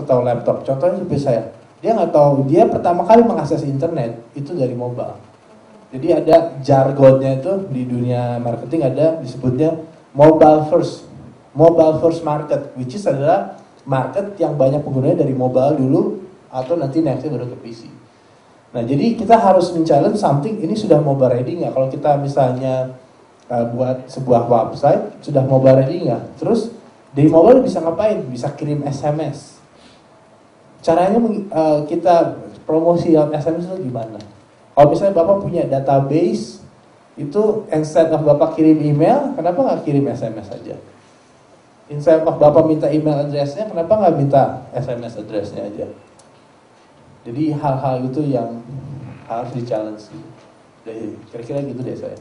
atau laptop. Contohnya seperti saya, dia nggak tahu, dia pertama kali mengakses internet itu dari mobile. Jadi ada jargonnya itu di dunia marketing, ada disebutnya mobile first market, which is adalah market yang banyak penggunanya dari mobile dulu atau nanti nextnya baru ke PC. Nah, jadi kita harus men-challenge something, ini sudah mobile ready nggak? Kalau kita misalnya buat sebuah website, sudah mobile ready nggak? Terus dari mobile bisa ngapain? Bisa kirim SMS. Caranya kita promosi lewat SMS itu gimana? Kalau misalnya Bapak punya database, itu instead of Bapak kirim email, kenapa nggak kirim SMS aja? Instead of Bapak minta email address-nya, kenapa nggak minta SMS address-nya aja? Jadi hal-hal itu yang harus di-challenge. Jadi kira-kira gitu deh saya.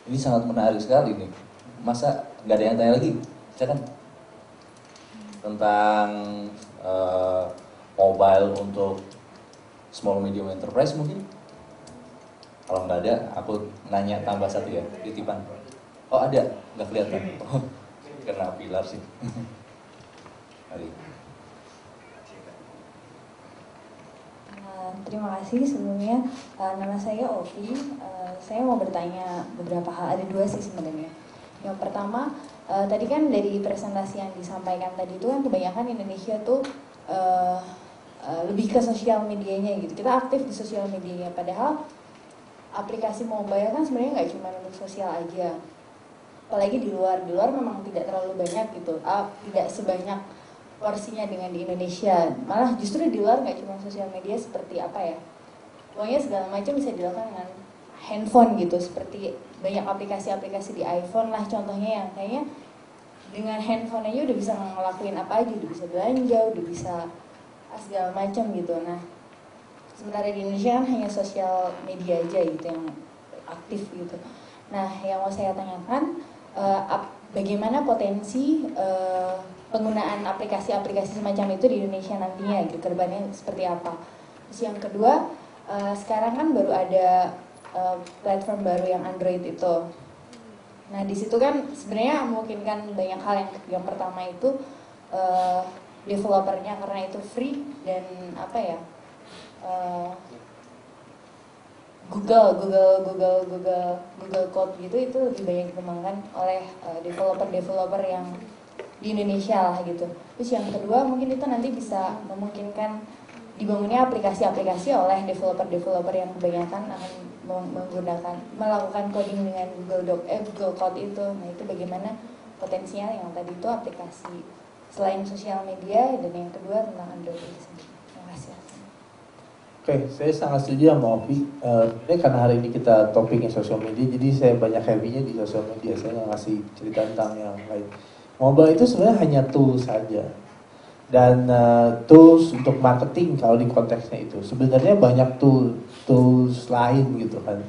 Ini sangat menarik sekali nih. Masa nggak ada yang tanya lagi? Silakan. Tentang mobile untuk small medium enterprise mungkin? Kalau nggak ada, aku nanya tambah satu ya, titipan. Oh ada, nggak kelihatan. Oh, karena pilar sih. Mari. Terima kasih sebelumnya. Nama saya Ovi. Saya mau bertanya beberapa hal. Ada dua sih sebenarnya. Yang pertama, tadi kan dari presentasi yang disampaikan tadi itu kan kebanyakan Indonesia tuh lebih ke sosial medianya gitu. Kita aktif di sosial medianya. Padahal aplikasi mobile kan sebenarnya nggak cuma untuk sosial aja. Apalagi di luar memang tidak terlalu banyak gitu. Tidak sebanyak porsinya dengan di Indonesia. Malah justru di luar nggak cuma sosial media seperti apa ya, pokoknya segala macam bisa dilakukan dengan handphone gitu. Seperti banyak aplikasi-aplikasi di iPhone lah contohnya, yang kayaknya dengan handphone aja udah bisa ngelakuin apa aja, udah bisa belanja, udah bisa segala macam gitu. Nah sementara di Indonesia kan hanya sosial media aja gitu yang aktif gitu. Nah yang mau saya tanyakan, bagaimana potensi penggunaan aplikasi-aplikasi semacam itu di Indonesia nantinya, gitu, kedepannya seperti apa. Terus yang kedua, sekarang kan baru ada platform baru yang Android itu. Nah di situ kan sebenarnya memungkinkan banyak hal. Yang pertama itu developernya karena itu free, dan apa ya, Google Code gitu itu lebih banyak dikembangkan oleh developer yang di Indonesia lah gitu. Terus yang kedua mungkin itu nanti bisa memungkinkan dibangunnya aplikasi-aplikasi oleh developer yang kebanyakan akan melakukan coding dengan Google Code itu. Nah itu bagaimana potensinya yang tadi itu aplikasi selain sosial media, dan yang kedua tentang Android itu sendiri. Terima kasih. Oke, saya sangat setuju sama Ovi. Ini karena hari ini kita topiknya sosial media, jadi saya banyak heavy-nya di sosial media. Saya nggak ngasih cerita tentang yang lain. Mobile itu sebenarnya hanya tools saja, dan tools untuk marketing kalau di konteksnya itu sebenarnya banyak tools lain gitu kan.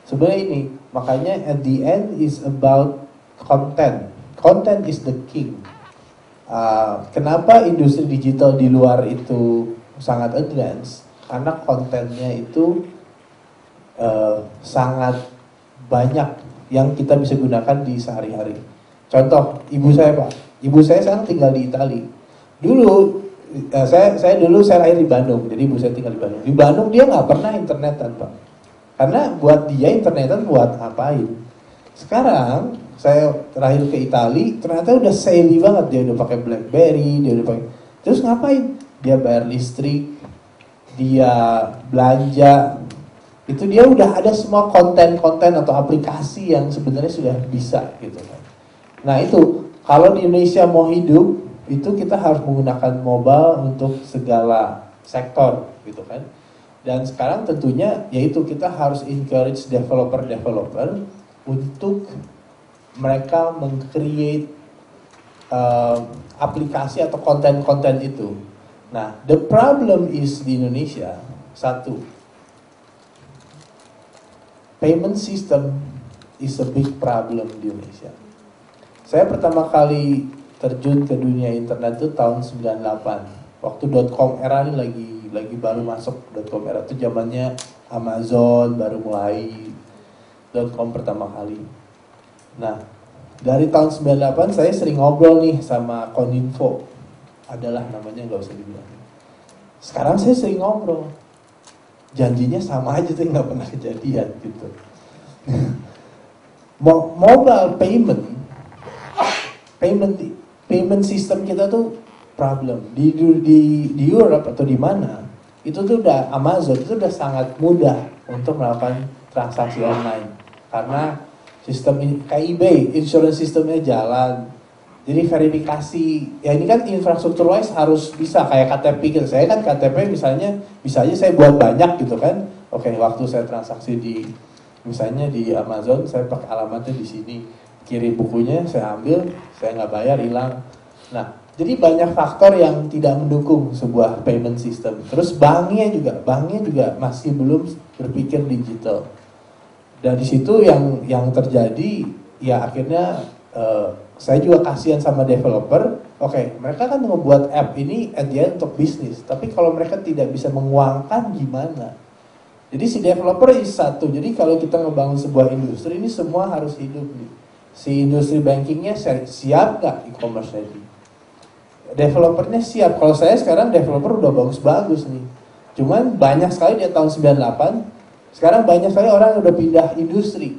Sebenarnya ini makanya at the end is about content. Content is the king. Kenapa industri digital di luar itu sangat advance? Karena kontennya itu sangat banyak yang kita bisa gunakan di sehari-hari. Contoh, ibu saya Pak, ibu saya sekarang tinggal di Itali. Dulu, saya lahir di Bandung, jadi ibu saya tinggal di Bandung. Di Bandung dia nggak pernah internetan Pak, karena buat dia internetan buat ngapain? Sekarang saya terakhir ke Itali, ternyata udah savvy banget, dia udah pakai BlackBerry, dia udah pakai. Terus ngapain? Dia bayar listrik, dia belanja, itu dia udah ada semua konten-konten atau aplikasi yang sebenarnya sudah bisa gitu kan. Nah itu, kalau di Indonesia mau hidup, itu kita harus menggunakan mobile untuk segala sektor gitu kan. Dan sekarang tentunya yaitu kita harus encourage developer untuk mereka meng-create aplikasi atau konten-konten itu. Nah, the problem is di Indonesia, satu, payment system is a big problem di Indonesia. Saya pertama kali terjun ke dunia internet itu tahun 98. Waktu .com era ini lagi baru masuk. .com era itu zamannya Amazon baru mulai .com pertama kali. Nah, dari tahun 98 saya sering ngobrol nih sama Koninfo. Adalah namanya, nggak usah dibilang. Sekarang saya sering ngobrol. Janjinya sama aja tuh, nggak pernah kejadian gitu. Mobile payment system kita tuh problem. Di Europe atau di mana, itu tuh udah Amazon itu udah sangat mudah untuk melakukan transaksi online. Karena sistem ini kayak eBay, insurance sistemnya jalan. Jadi verifikasi, ya ini kan infrastruktur wise harus bisa kayak KTP gitu. Saya kan KTP misalnya bisa aja saya buat banyak gitu kan. Oke, waktu saya transaksi di misalnya di Amazon, saya pakai alamatnya di sini, kirim bukunya, saya ambil, saya nggak bayar, hilang. Nah, jadi banyak faktor yang tidak mendukung sebuah payment system. Terus banknya juga masih belum berpikir digital. Dan di situ yang terjadi, ya akhirnya saya juga kasihan sama developer. Oke, mereka kan membuat app ini at the end untuk bisnis, tapi kalau mereka tidak bisa menguangkan gimana? Jadi si developer is satu. Jadi kalau kita ngebangun sebuah industri, ini semua harus hidup nih. Si industri bankingnya siap nggak e-commerce ready? Developernya siap. Kalau saya sekarang developer udah bagus-bagus nih. Cuman banyak sekali di tahun 98, sekarang banyak sekali orang yang udah pindah industri.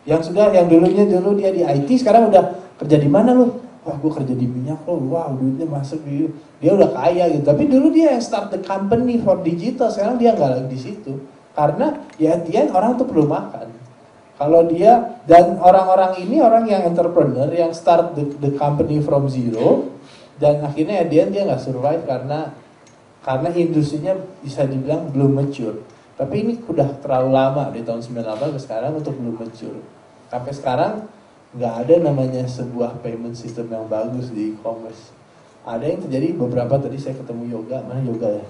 Yang dulunya dia di IT, sekarang udah kerja di mana lu? Wah, gue kerja di minyak loh. Wow, duitnya masuk di, dia udah kaya gitu. Tapi dulu dia yang start the company for digital, sekarang dia nggak lagi di situ. Karena ya dia orang tuh perlu makan. Kalau dia dan orang-orang ini orang yang entrepreneur yang start the company from zero dan akhirnya dia nggak survive karena industrinya bisa dibilang belum mature. Tapi ini udah terlalu lama di tahun 98 ke sekarang untuk belum mature. Sampai sekarang nggak ada namanya sebuah payment system yang bagus di e-commerce. Ada yang terjadi beberapa, tadi saya ketemu Yoga, mana Yoga ya?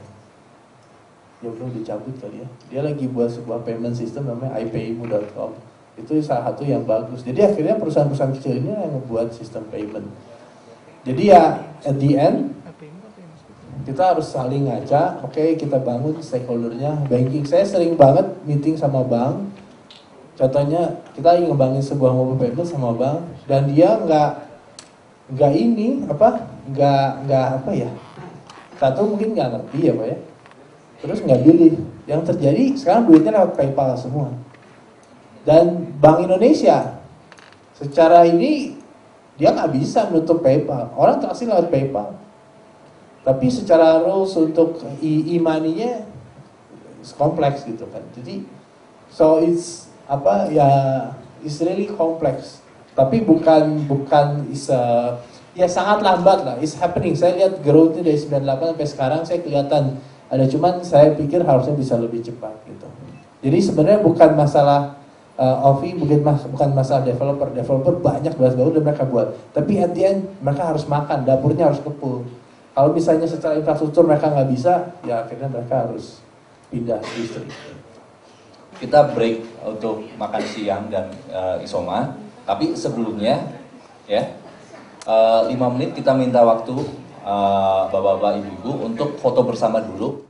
Yoga dicabut kali ya. Dia lagi buat sebuah payment system namanya ipaymu.com. Itu salah satu yang bagus. Jadi akhirnya perusahaan-perusahaan kecil ini yang membuat sistem payment. Jadi ya at the end kita harus saling ngaca. Oke, kita bangun stakeholdernya. Banking, saya sering banget meeting sama bank. Contohnya kita lagi ngebangun sebuah mobile payment sama bank dan dia nggak ya, satu mungkin nggak ngerti ya Pak ya, terus nggak beli. Yang terjadi sekarang duitnya lewat PayPal semua. Dan Bank Indonesia secara ini dia nggak bisa menutup PayPal, orang transaksi lewat PayPal. Tapi secara rules untuk e-money-nya kompleks gitu kan. Jadi so it's it's really complex. Tapi bukan ya sangat lambat lah. It's happening. Saya lihat growth-nya dari 98 sampai sekarang saya kelihatan ada, cuman saya pikir harusnya bisa lebih cepat gitu. Jadi sebenarnya bukan masalah bukan masalah developer banyak baru mereka buat. Tapi at the end mereka harus makan, dapurnya harus kepul. Kalau misalnya secara infrastruktur mereka nggak bisa, ya akhirnya mereka harus pindah industri. Kita break untuk makan siang dan isoma, tapi sebelumnya ya 5 menit kita minta waktu bapak-bapak ibu-ibu untuk foto bersama dulu.